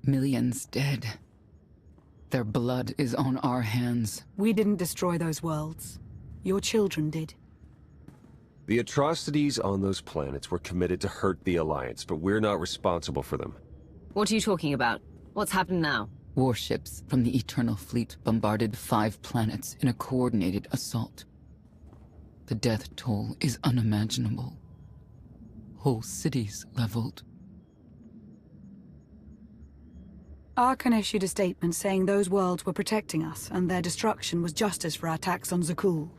Millions dead. Their blood is on our hands. We didn't destroy those worlds. Your children did. The atrocities on those planets were committed to hurt the Alliance, but we're not responsible for them. What are you talking about? What's happened now? Warships from the Eternal Fleet bombarded 5 planets in a coordinated assault. The death toll is unimaginable. Whole cities leveled. Archon issued a statement saying those worlds were protecting us, and their destruction was justice for our attacks on Zakul.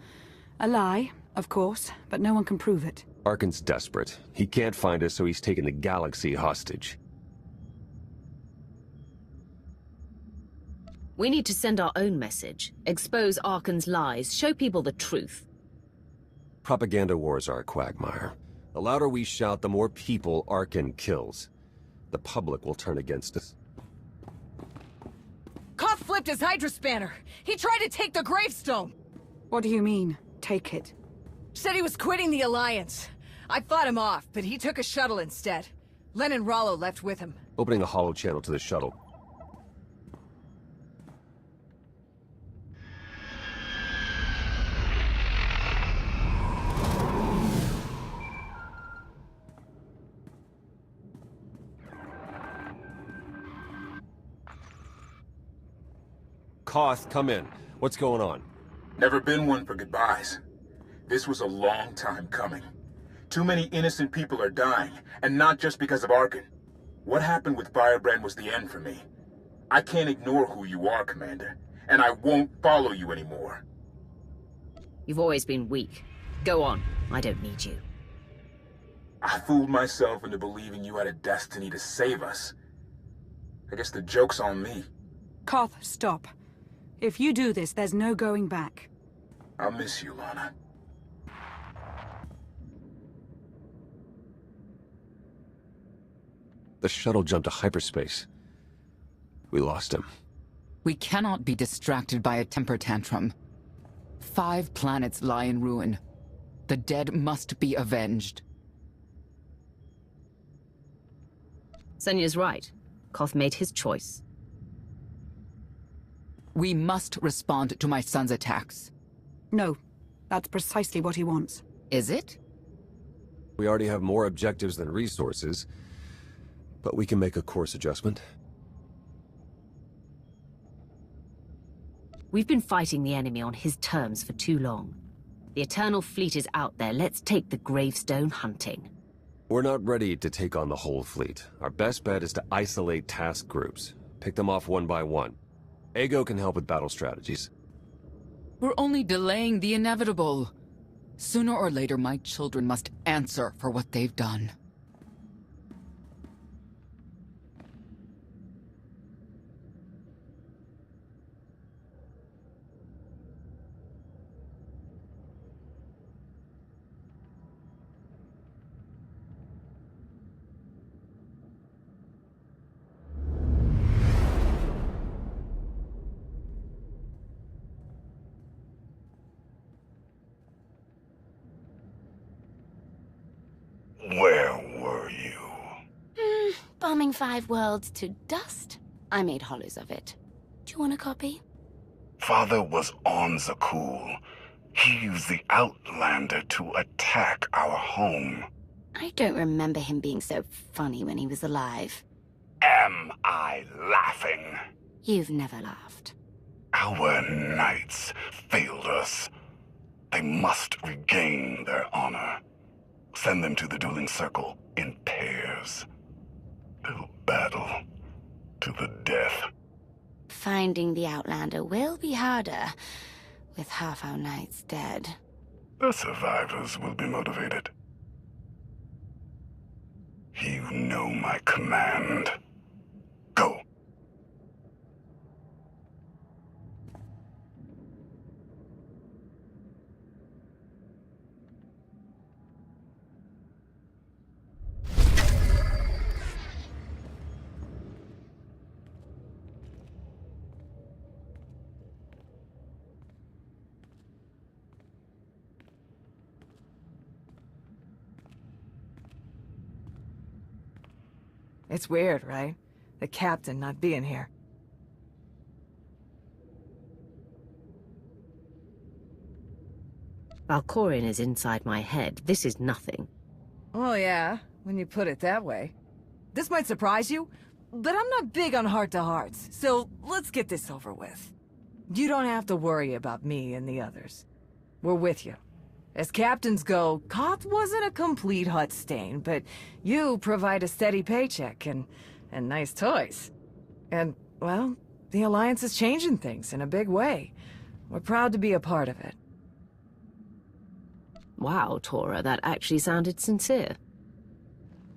A lie, of course, but no one can prove it. Archon's desperate. He can't find us, so he's taken the galaxy hostage. We need to send our own message, expose Archon's lies, show people the truth. Propaganda wars are a quagmire. The louder we shout, the more people Archon kills. The public will turn against us. KOTFE flipped his Hydra-spanner. He tried to take the gravestone. What do you mean, take it? Said he was quitting the Alliance. I fought him off, but he took a shuttle instead. Len and Rollo left with him. Opening a holo channel to the shuttle. KOTFE, come in. What's going on? Never been one for goodbyes. This was a long time coming. Too many innocent people are dying, and not just because of Archon. What happened with Firebrand was the end for me. I can't ignore who you are, Commander, and I won't follow you anymore. You've always been weak. Go on. I don't need you. I fooled myself into believing you had a destiny to save us. I guess the joke's on me. KOTFE, stop. If you do this, there's no going back. I'll miss you, Lana. The shuttle jumped to hyperspace. We lost him. We cannot be distracted by a temper tantrum. 5 planets lie in ruin. The dead must be avenged. Senya's right. KOTFE made his choice. We must respond to my son's attacks. No, that's precisely what he wants. Is it? We already have more objectives than resources, but we can make a course adjustment. We've been fighting the enemy on his terms for too long. The Eternal Fleet is out there. Let's take the gravestone hunting. We're not ready to take on the whole fleet. Our best bet is to isolate task groups. Pick them off one by one. Ego can help with battle strategies. We're only delaying the inevitable. Sooner or later, my children must answer for what they've done. Where were you? Bombing 5 worlds to dust. I made hollows of it. Do you want a copy? Father was on Zakul. He used the Outlander to attack our home. I don't remember him being so funny when he was alive. Am I laughing? You've never laughed. Our knights failed us. They must regain their honor. Send them to the dueling circle in pairs. They'll battle to the death. Finding the Outlander will be harder, with half our knights dead. The survivors will be motivated. You know my command. Go. It's weird, right? the captain not being here. Valkorion is inside my head. This is nothing. Oh yeah, when you put it that way. This might surprise you, but I'm not big on heart-to-hearts, so let's get this over with. You don't have to worry about me and the others. We're with you. As captains go, Koth wasn't a complete Hutt stain, but you provide a steady paycheck and nice toys. And, well, the Alliance is changing things in a big way. We're proud to be a part of it. Wow, Tora, that actually sounded sincere.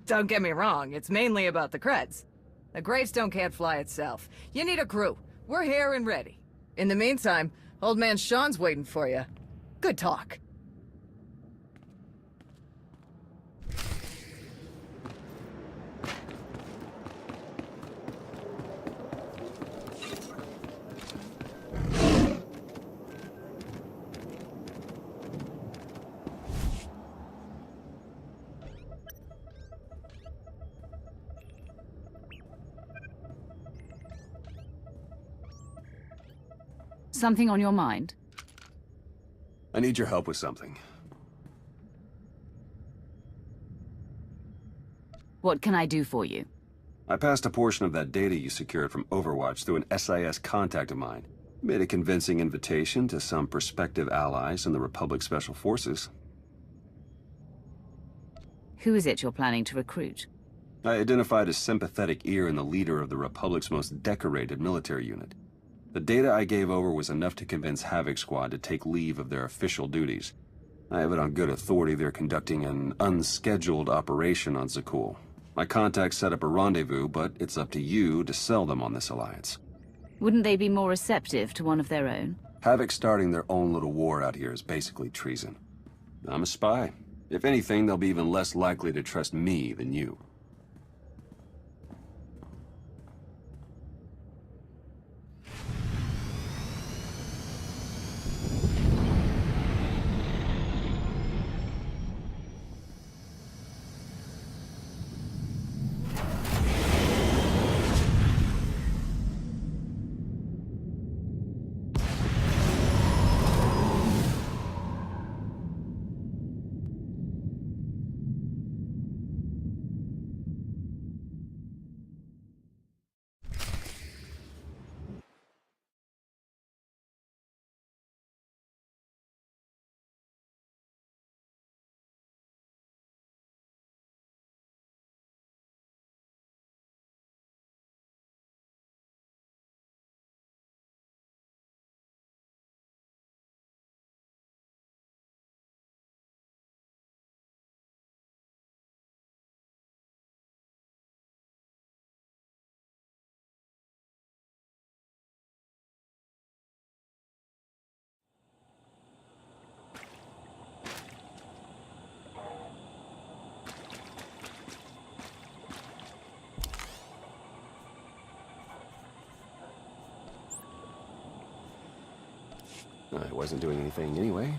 Don't get me wrong, it's mainly about the creds. The gravestone can't fly itself. You need a crew. We're here and ready. In the meantime, old man Sean's waiting for you. Good talk. Something on your mind? I need your help with something. What can I do for you? I passed a portion of that data you secured from Overwatch through an SIS contact of mine. Made a convincing invitation to some prospective allies in the Republic Special Forces. Who is it you're planning to recruit? I identified a sympathetic ear in the leader of the Republic's most decorated military unit. The data I gave over was enough to convince Havoc Squad to take leave of their official duties. I have it on good authority they're conducting an unscheduled operation on Zakul. My contacts set up a rendezvous, but it's up to you to sell them on this alliance. Wouldn't they be more receptive to one of their own? Havoc starting their own little war out here is basically treason. I'm a spy. If anything, they'll be even less likely to trust me than you. I wasn't doing anything anyway.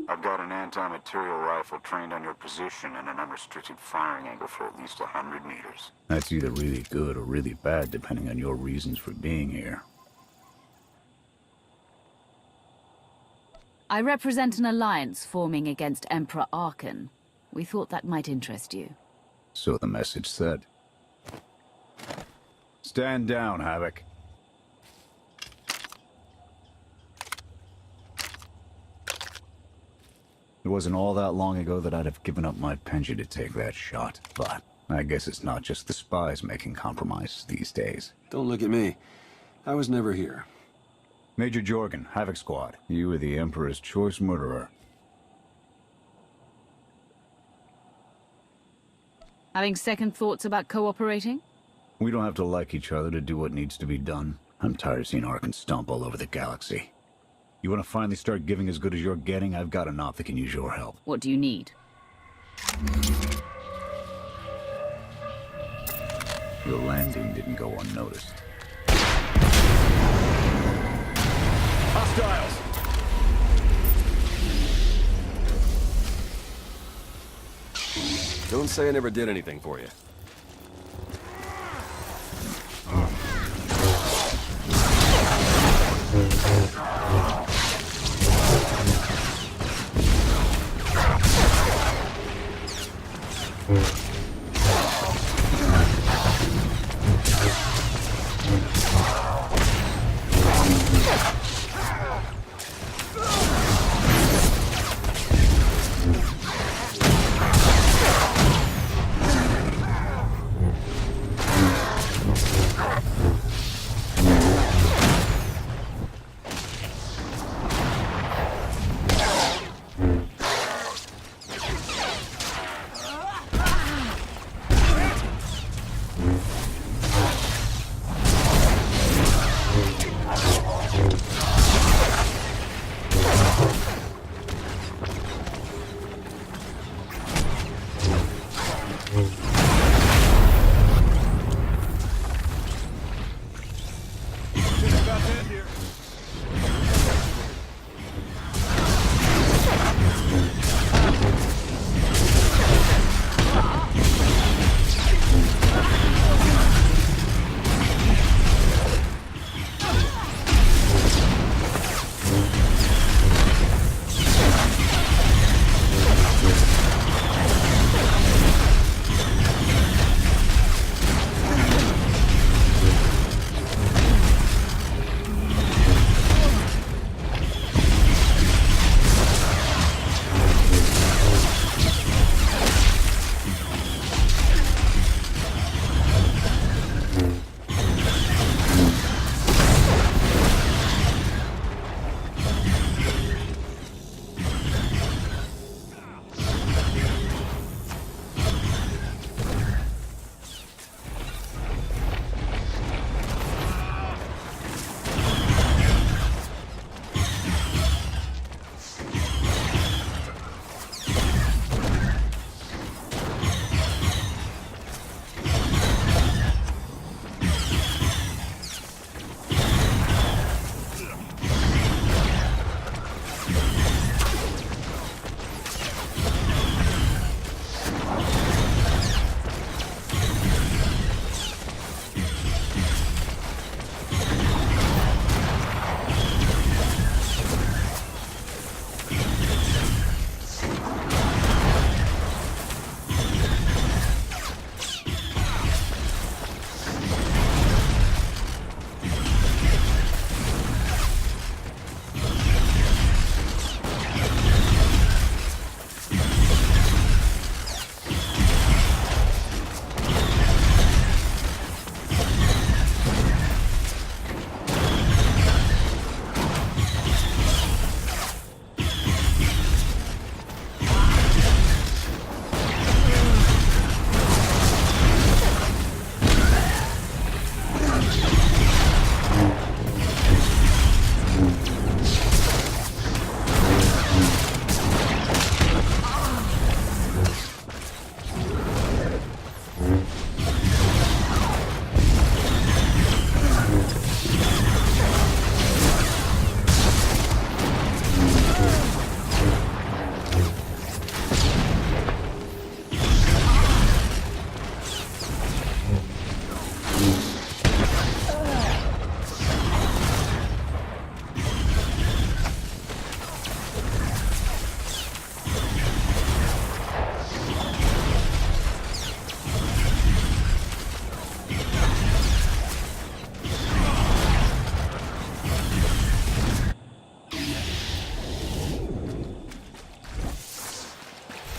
I've got an anti-material rifle trained on your position and an unrestricted firing angle for at least 100 meters. That's either really good or really bad, depending on your reasons for being here. I represent an alliance forming against Emperor Arkan. We thought that might interest you. So the message said. Stand down, Havoc. It wasn't all that long ago that I'd have given up my pension to take that shot, but I guess it's not just the spies making compromises these days. Don't look at me. I was never here. Major Jorgen, Havoc Squad. You were the Emperor's choice murderer. Having second thoughts about cooperating? We don't have to like each other to do what needs to be done. I'm tired of seeing Arkan stomp all over the galaxy. You want to finally start giving as good as you're getting? I've got an op that can use your help. What do you need? Your landing didn't go unnoticed. Hostiles! Don't say I never did anything for you.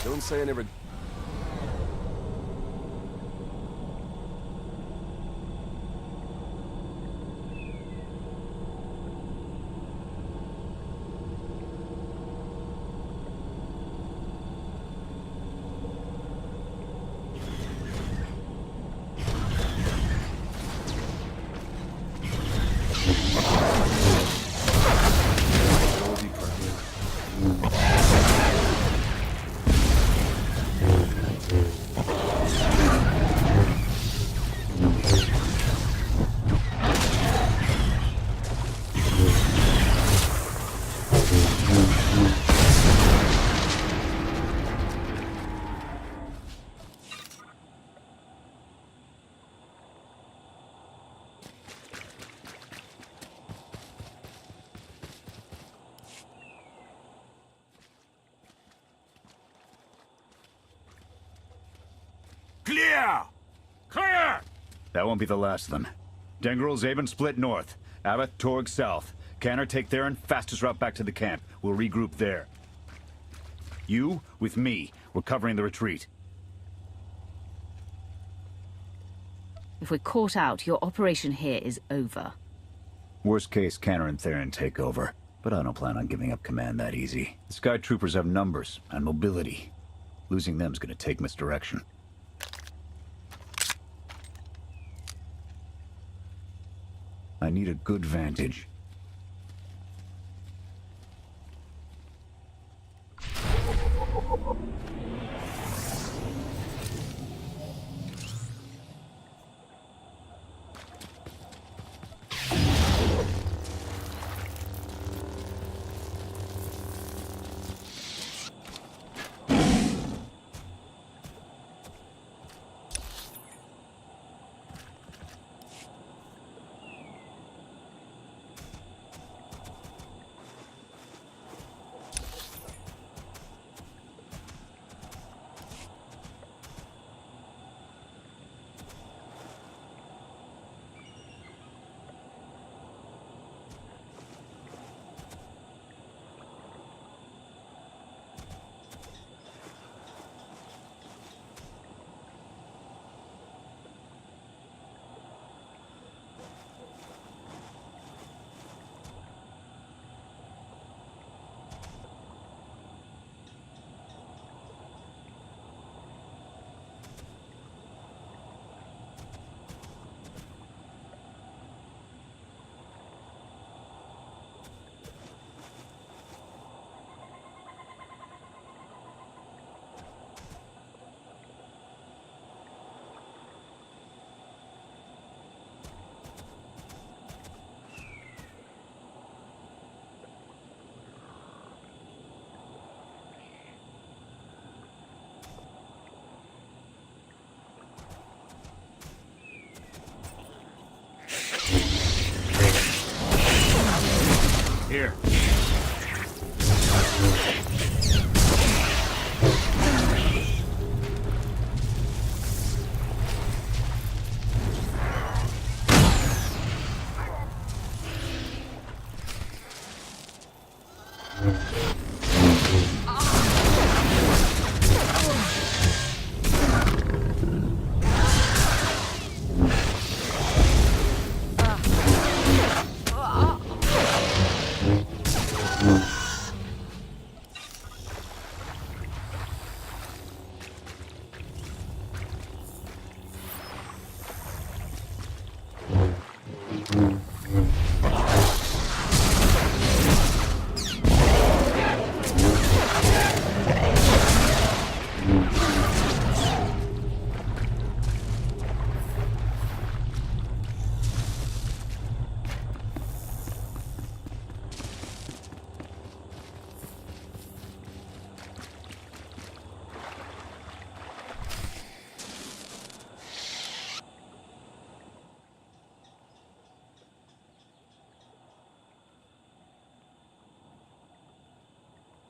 Don't say I never... That won't be the last of them. Dengrel, Zaven split north. Abath, Torg south. Canner take Theron, fastest route back to the camp. We'll regroup there. You, with me, we're covering the retreat. If we're caught out, your operation here is over. Worst case, Canner and Theron take over. But I don't plan on giving up command that easy. The Sky Troopers have numbers and mobility. Losing them's gonna take misdirection. I need a good vantage. Here.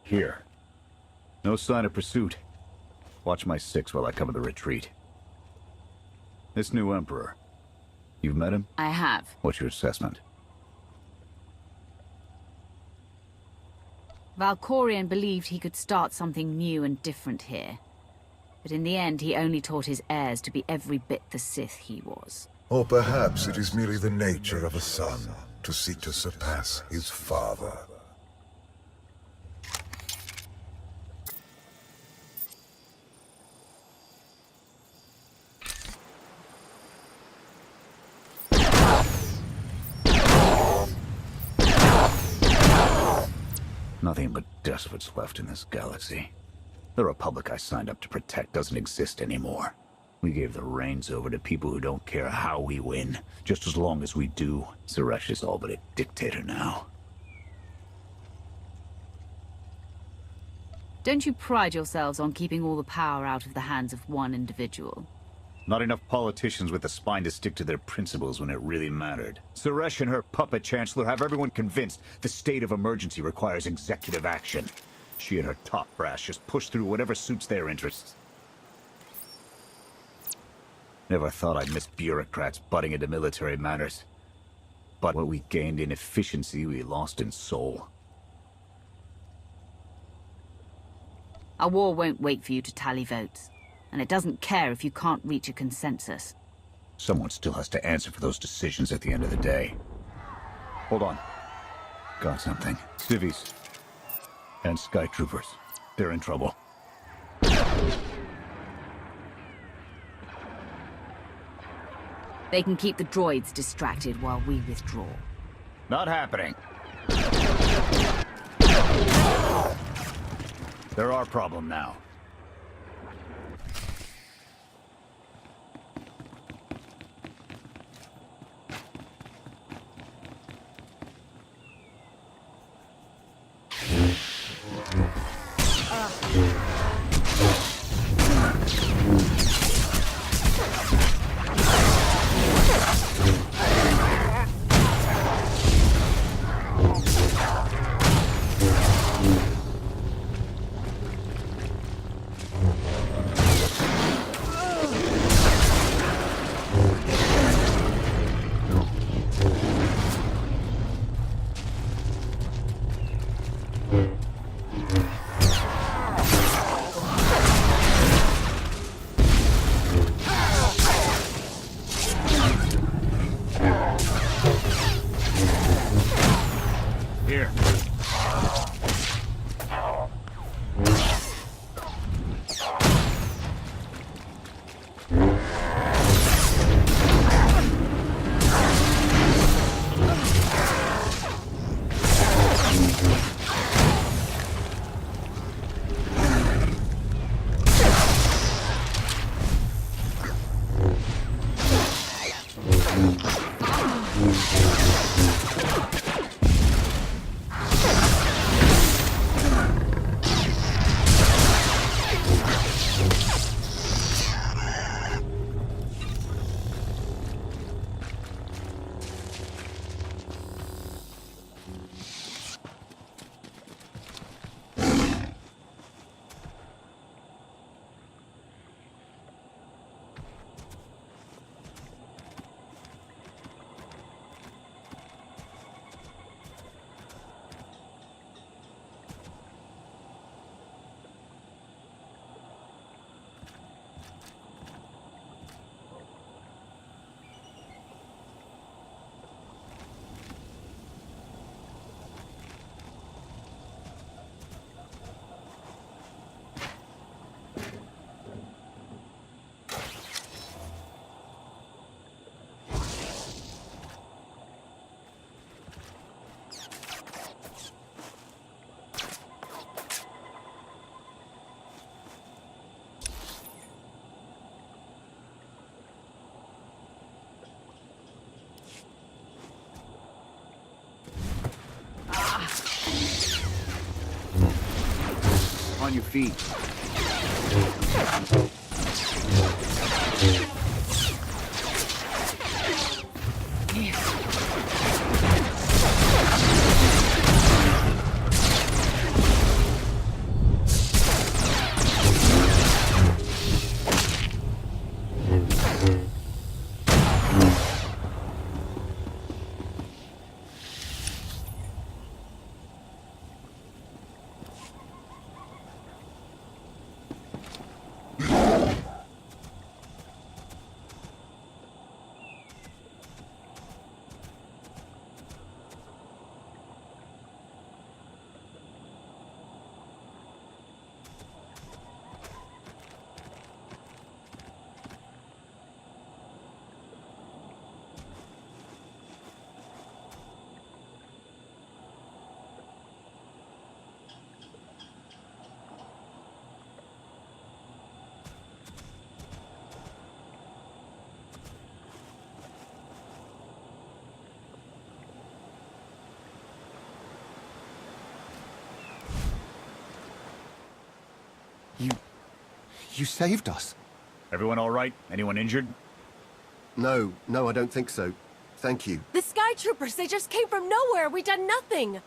Here. No sign of pursuit. Watch my six while I cover the retreat. This new Emperor. You've met him? I have. What's your assessment? Valkorion believed he could start something new and different here. But in the end, he only taught his heirs to be every bit the Sith he was. Or perhaps it is merely the nature of a son to seek to surpass his father. Nothing but despots left in this galaxy. The Republic I signed up to protect doesn't exist anymore. We gave the reins over to people who don't care how we win, just as long as we do. Suresh is all but a dictator now. Don't you pride yourselves on keeping all the power out of the hands of one individual? Not enough politicians with the spine to stick to their principles when it really mattered. Suresh and her puppet chancellor have everyone convinced the state of emergency requires executive action. She and her top brass just push through whatever suits their interests. Never thought I'd miss bureaucrats butting into military matters. But what we gained in efficiency, we lost in soul. A war won't wait for you to tally votes. And it doesn't care if you can't reach a consensus. Someone still has to answer for those decisions at the end of the day. Hold on. Got something. Civvies. And Sky Troopers. They're in trouble. They can keep the droids distracted while we withdraw. Not happening. They're our problem now. On your feet. You saved us. Everyone all right? Anyone injured? No, I don't think so. Thank you. The Sky Troopers, they just came from nowhere. We done nothing.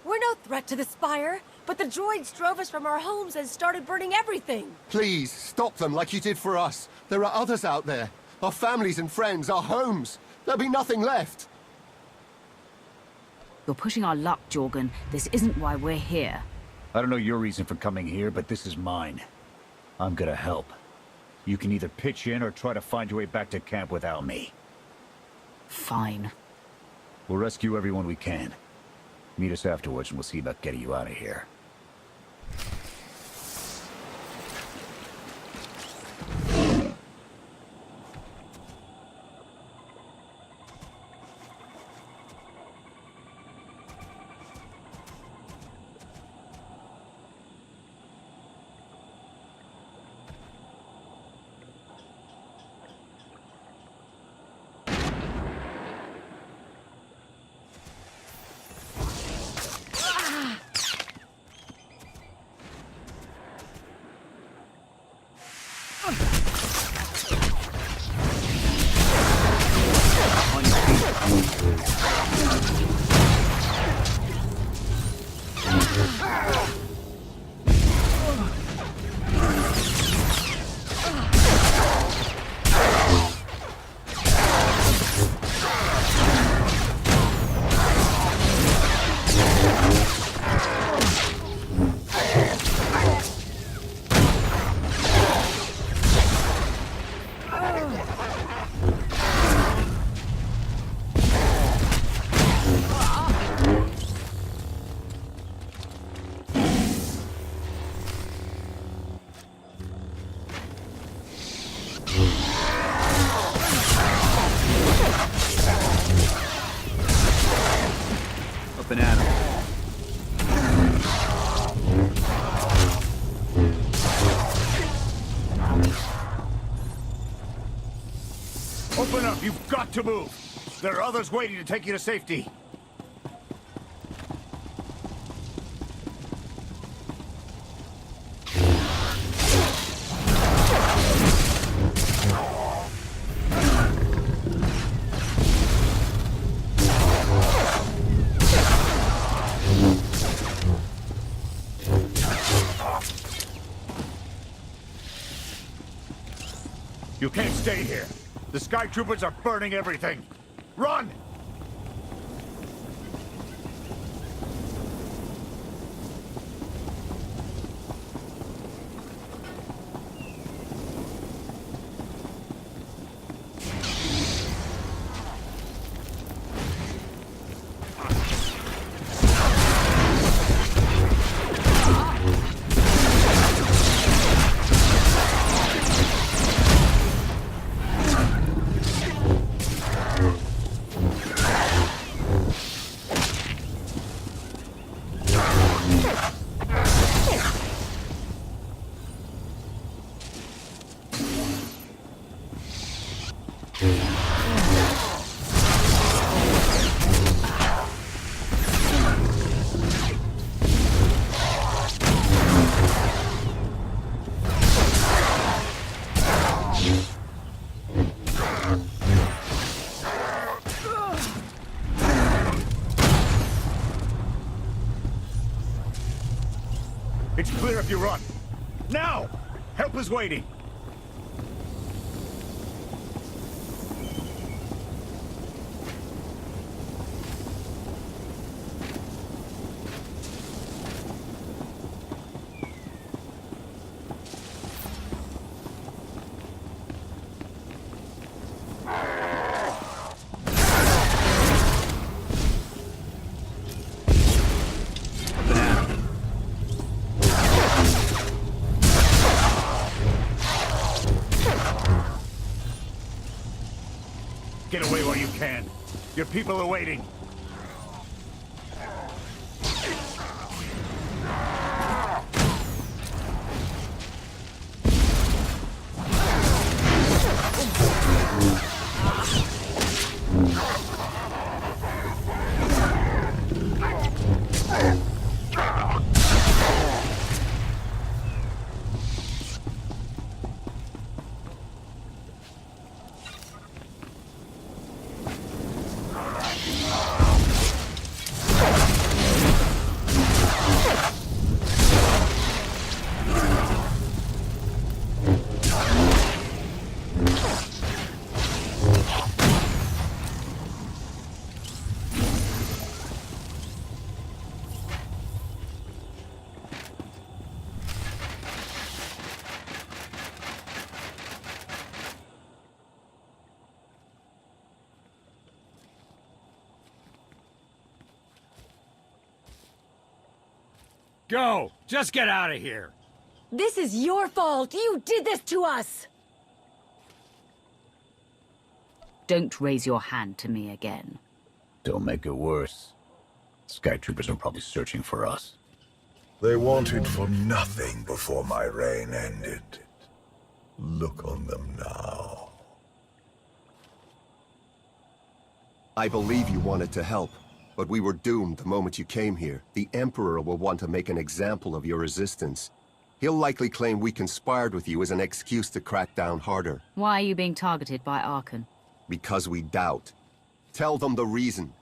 We're no threat to the Spire, but the droids drove us from our homes and started burning everything. Please, stop them like you did for us. There are others out there. Our families and friends, our homes. There'll be nothing left. You're pushing our luck, Jorgen. This isn't why we're here. I don't know your reason for coming here, but this is mine. I'm gonna help. You can either pitch in or try to find your way back to camp without me. Fine. We'll rescue everyone we can. Meet us afterwards and we'll see about getting you out of here. Open up! You've got to move! There are others waiting to take you to safety. You can't stay here. The Sky Troopers are burning everything. Run! It's clear if you run. Now! Help is waiting. Get away while you can. Your people are waiting. Go! Just get out of here! This is your fault! You did this to us! Don't raise your hand to me again. Don't make it worse. Sky Troopers are probably searching for us. They wanted for nothing before my reign ended. Look on them now. I believe you wanted to help, but we were doomed the moment you came here. The Emperor will want to make an example of your resistance. He'll likely claim we conspired with you as an excuse to crack down harder. Why are you being targeted by Archon? Because we doubt. Tell them the reason.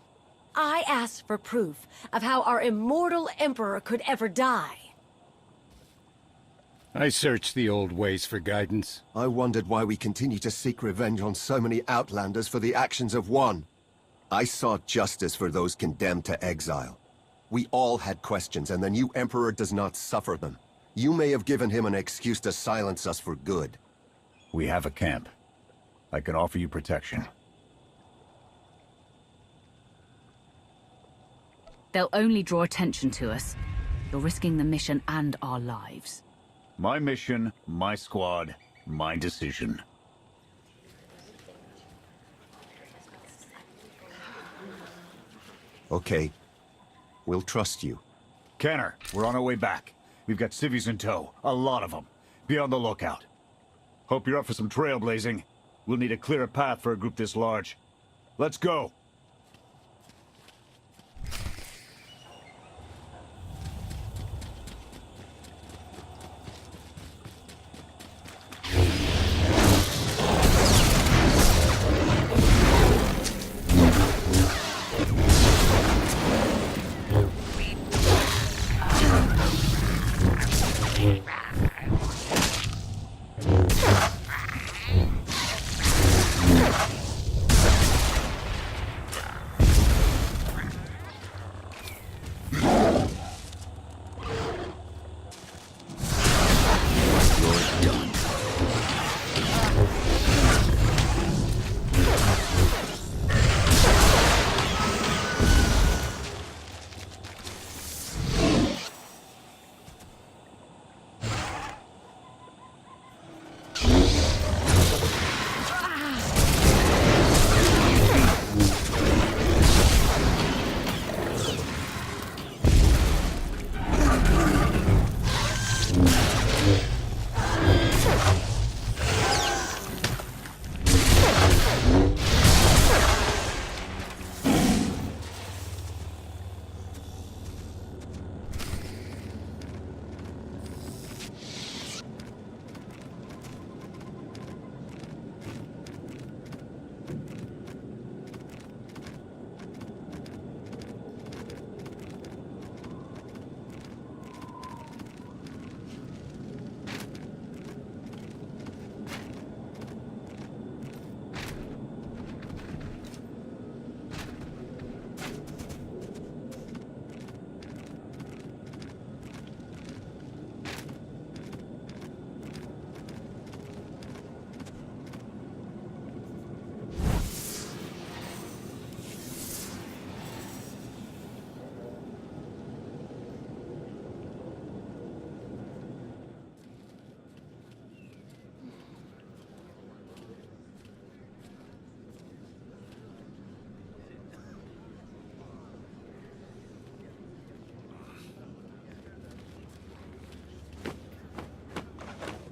I asked for proof of how our immortal Emperor could ever die. I searched the old ways for guidance. I wondered why we continue to seek revenge on so many Outlanders for the actions of one. I sought justice for those condemned to exile. We all had questions, and the new Emperor does not suffer them. You may have given him an excuse to silence us for good. We have a camp. I can offer you protection. They'll only draw attention to us. You're risking the mission and our lives. My mission, my squad, my decision. Okay. We'll trust you. Kenner, we're on our way back. We've got civvies in tow. A lot of them. Be on the lookout. Hope you're up for some trailblazing. We'll need a clearer path for a group this large. Let's go!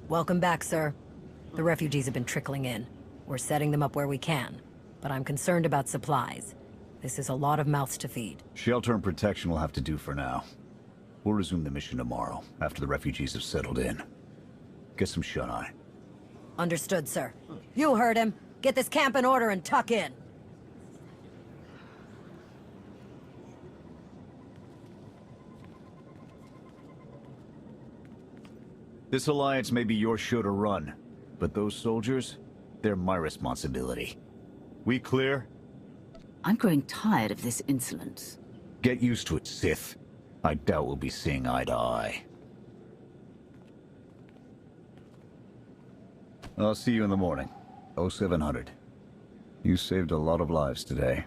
Welcome back, sir. The refugees have been trickling in. We're setting them up where we can, but I'm concerned about supplies. This is a lot of mouths to feed. Shelter and protection will have to do for now. We'll resume the mission tomorrow, after the refugees have settled in. Get some shut-eye. Understood, sir. You heard him. Get this camp in order and tuck in. This alliance may be your show to run, but those soldiers, they're my responsibility. We clear? I'm growing tired of this insolence. Get used to it, Sith. I doubt we'll be seeing eye to eye. I'll see you in the morning. 0700. You saved a lot of lives today.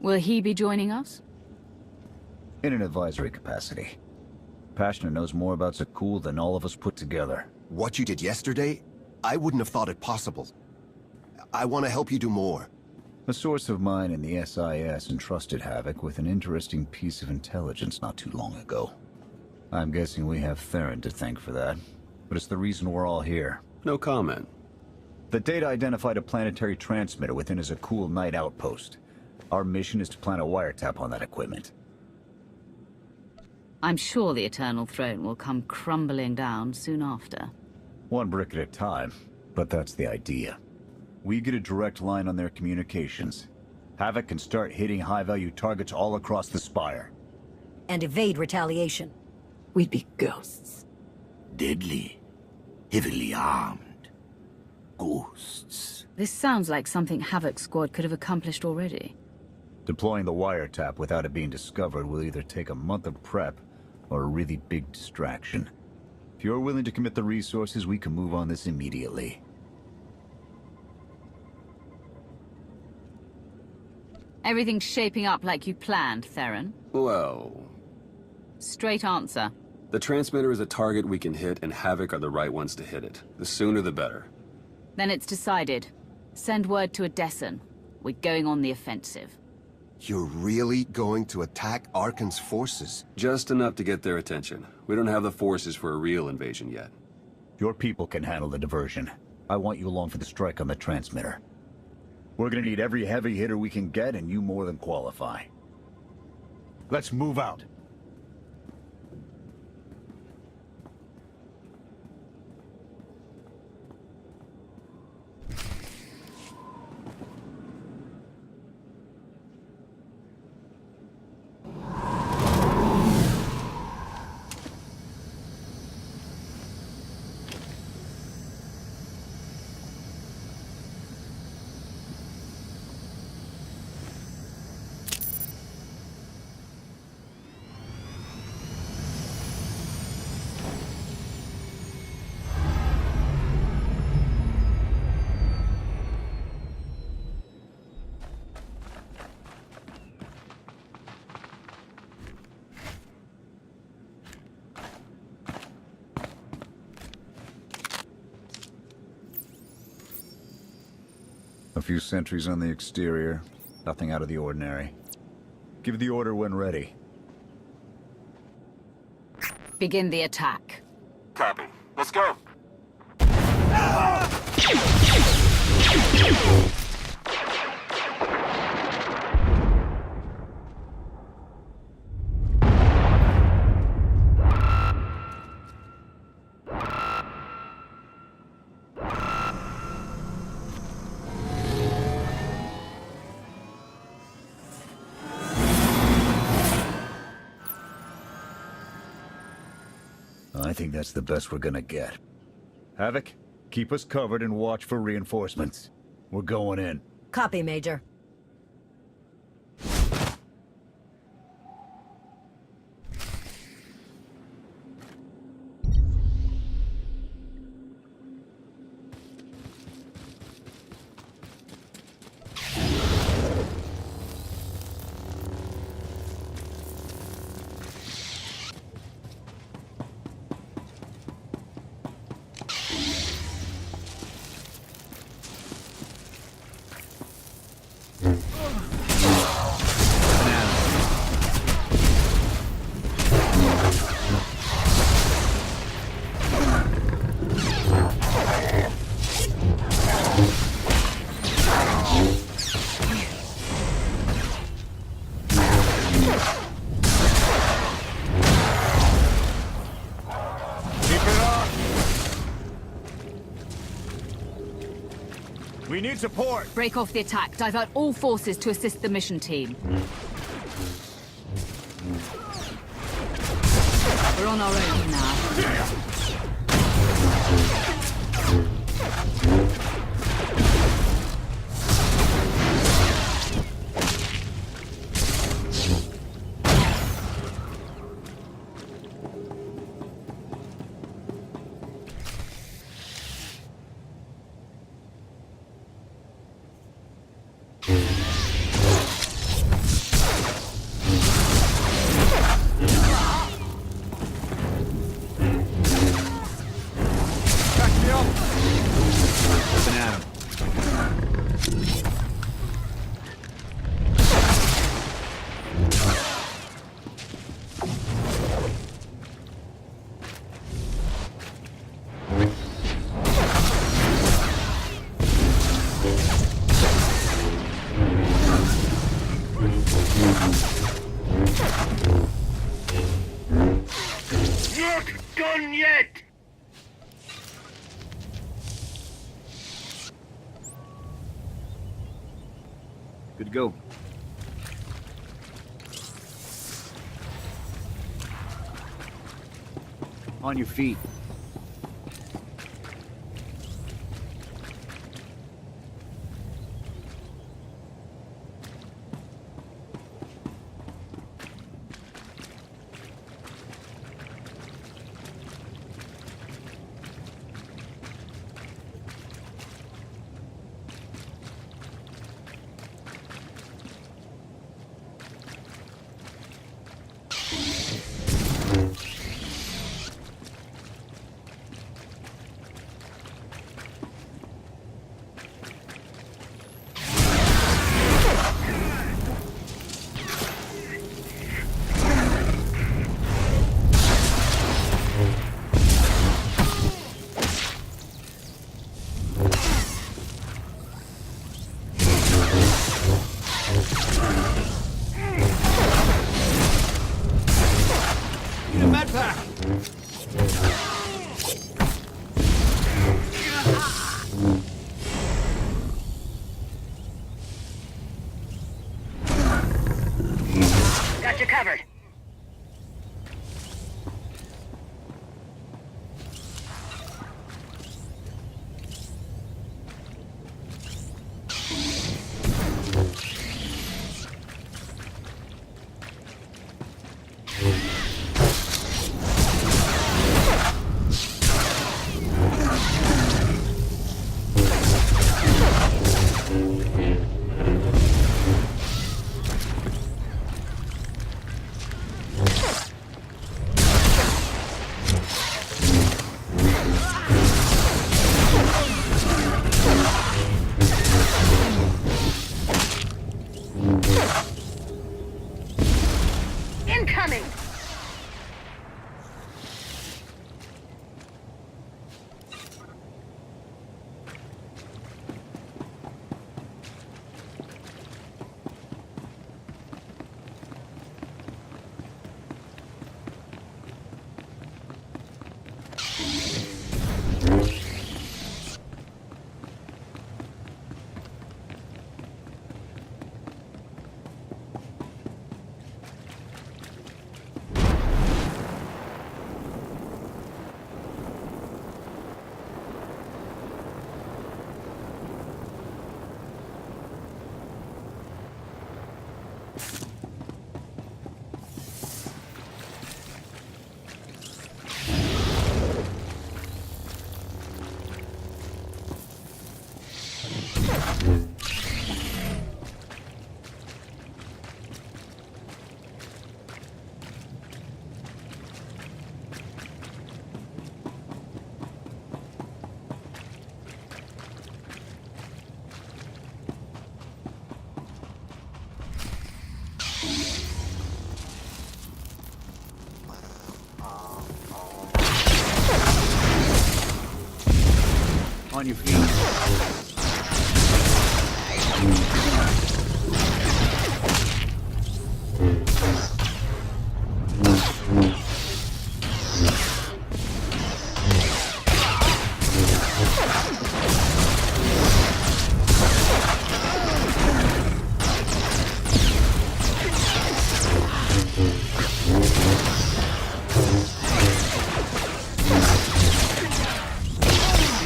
Will he be joining us? In an advisory capacity. Passionate knows more about Zakul than all of us put together. What you did yesterday, I wouldn't have thought it possible. I want to help you do more. A source of mine in the SIS entrusted Havoc with an interesting piece of intelligence not too long ago. I'm guessing we have Theron to thank for that, but it's the reason we're all here. No comment. The data identified a planetary transmitter within a Zakul Knight outpost. Our mission is to plant a wiretap on that equipment. I'm sure the Eternal Throne will come crumbling down soon after. One brick at a time, but that's the idea. We get a direct line on their communications. Havoc can start hitting high-value targets all across the Spire. And evade retaliation. We'd be ghosts. Deadly. Heavily armed. Ghosts. This sounds like something Havoc's squad could have accomplished already. Deploying the wiretap without it being discovered will either take a month of prep or a really big distraction. If you're willing to commit the resources, we can move on this immediately. Everything's shaping up like you planned, Theron. Well... Straight answer. The transmitter is a target we can hit, and Havoc are the right ones to hit it. The sooner the better. Then it's decided. Send word to Odessen. We're going on the offensive. You're really going to attack Arkan's forces? Just enough to get their attention. We don't have the forces for a real invasion yet. Your people can handle the diversion. I want you along for the strike on the transmitter. We're gonna need every heavy hitter we can get, and you more than qualify. Let's move out. A few sentries on the exterior. Nothing out of the ordinary. Give the order when ready. Begin the attack. Copy. Let's go. I think that's the best we're gonna get. Havoc, keep us covered and watch for reinforcements. We're going in. Copy, Major. We need support! Break off the attack. Divert all forces to assist the mission team. We're on our own now. Good to go. On your feet. Got you covered. Incoming! On your feet.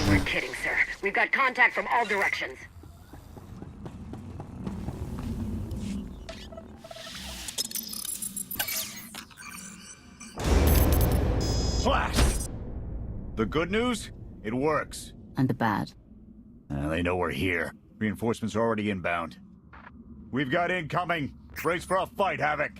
We're kidding, sir. We've got contact from all directions. Flash! The good news? It works. And the bad? They know we're here. Reinforcements are already inbound. We've got incoming. Brace for a fight, Havoc.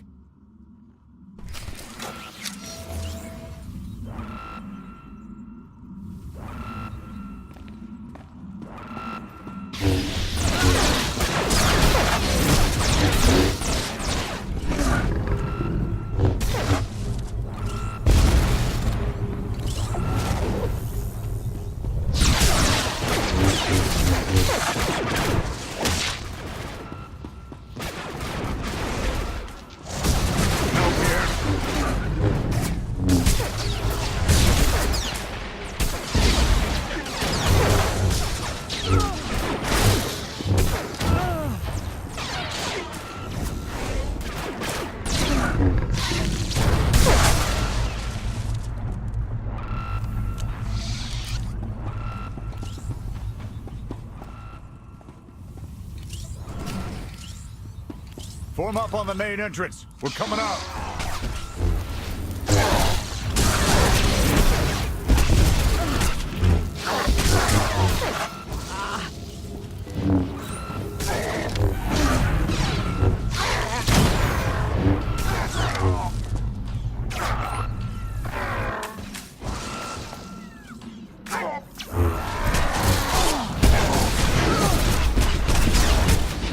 Form up on the main entrance. We're coming out.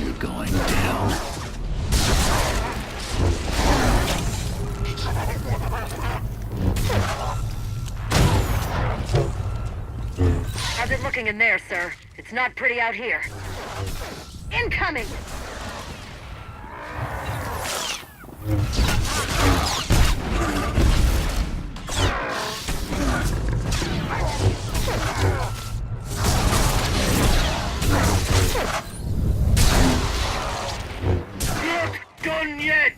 You're going down. How's it looking in there, sir? It's not pretty out here. Incoming! Not done yet!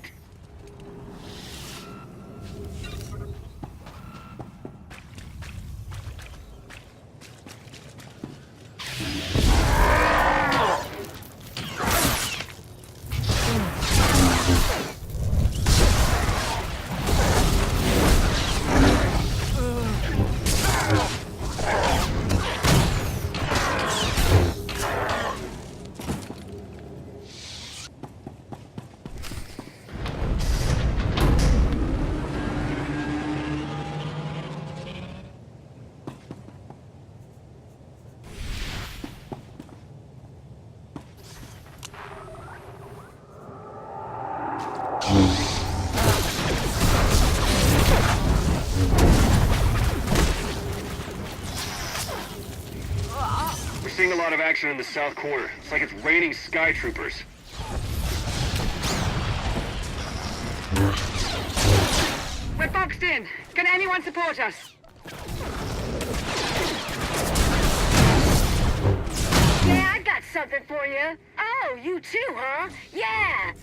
We're seeing a lot of action in the south corner. It's like it's raining sky troopers. We're boxed in. Can anyone support us? Yeah, I got something for you. Oh, you too, huh? Yeah!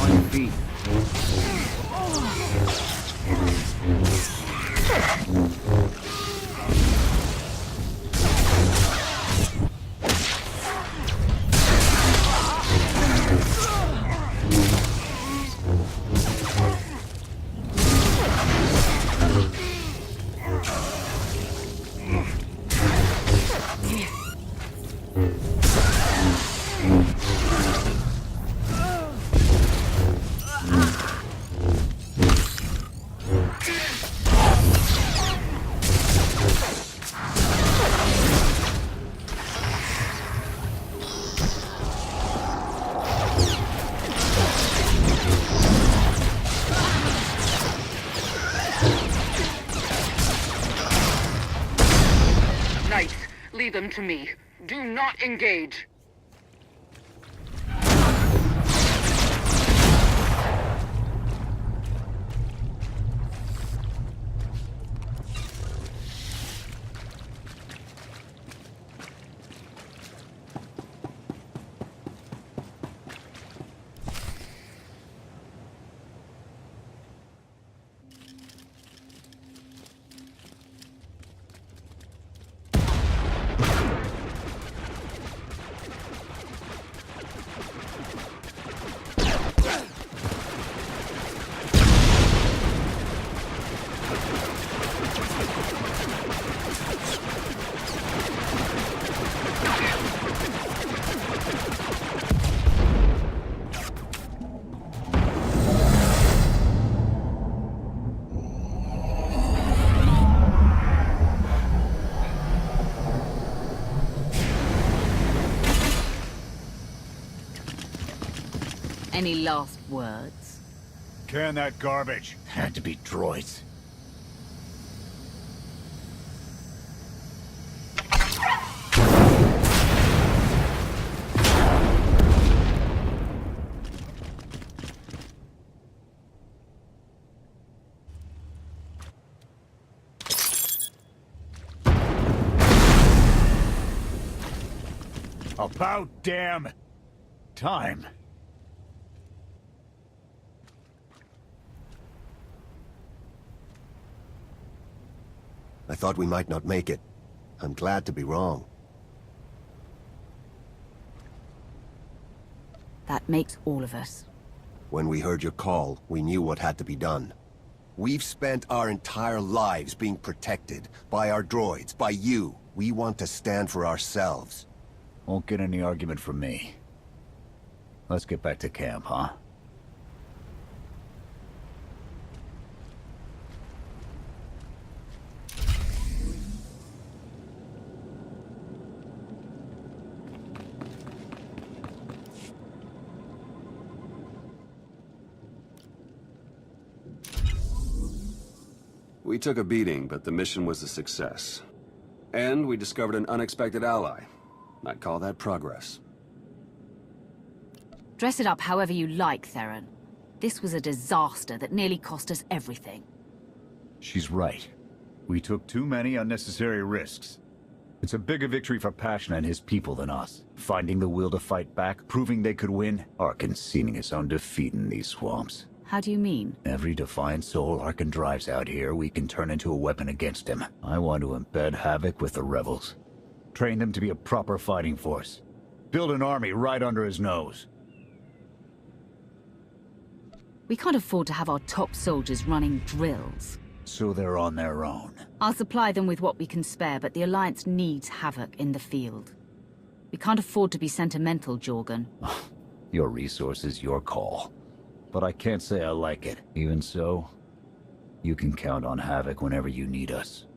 On your feet. Knights, lead them to me. Do not engage. Any last words? Can that garbage. Had to be droids. About damn time. I thought we might not make it. I'm glad to be wrong. That makes all of us. When we heard your call, we knew what had to be done. We've spent our entire lives being protected by our droids, by you. We want to stand for ourselves. Won't get any argument from me. Let's get back to camp, huh? We took a beating, but the mission was a success. And we discovered an unexpected ally. I'd call that progress. Dress it up however you like, Theron. This was a disaster that nearly cost us everything. She's right. We took too many unnecessary risks. It's a bigger victory for Passion and his people than us. Finding the will to fight back, proving they could win, or conceding his own defeat in these swamps. How do you mean? Every defiant soul Arkan drives out here, we can turn into a weapon against him. I want to embed Havoc with the rebels. Train them to be a proper fighting force. Build an army right under his nose. We can't afford to have our top soldiers running drills. So they're on their own. I'll supply them with what we can spare, but the Alliance needs Havoc in the field. We can't afford to be sentimental, Jorgen. Your resources, your call. But I can't say I like it. Even so, you can count on Havoc whenever you need us.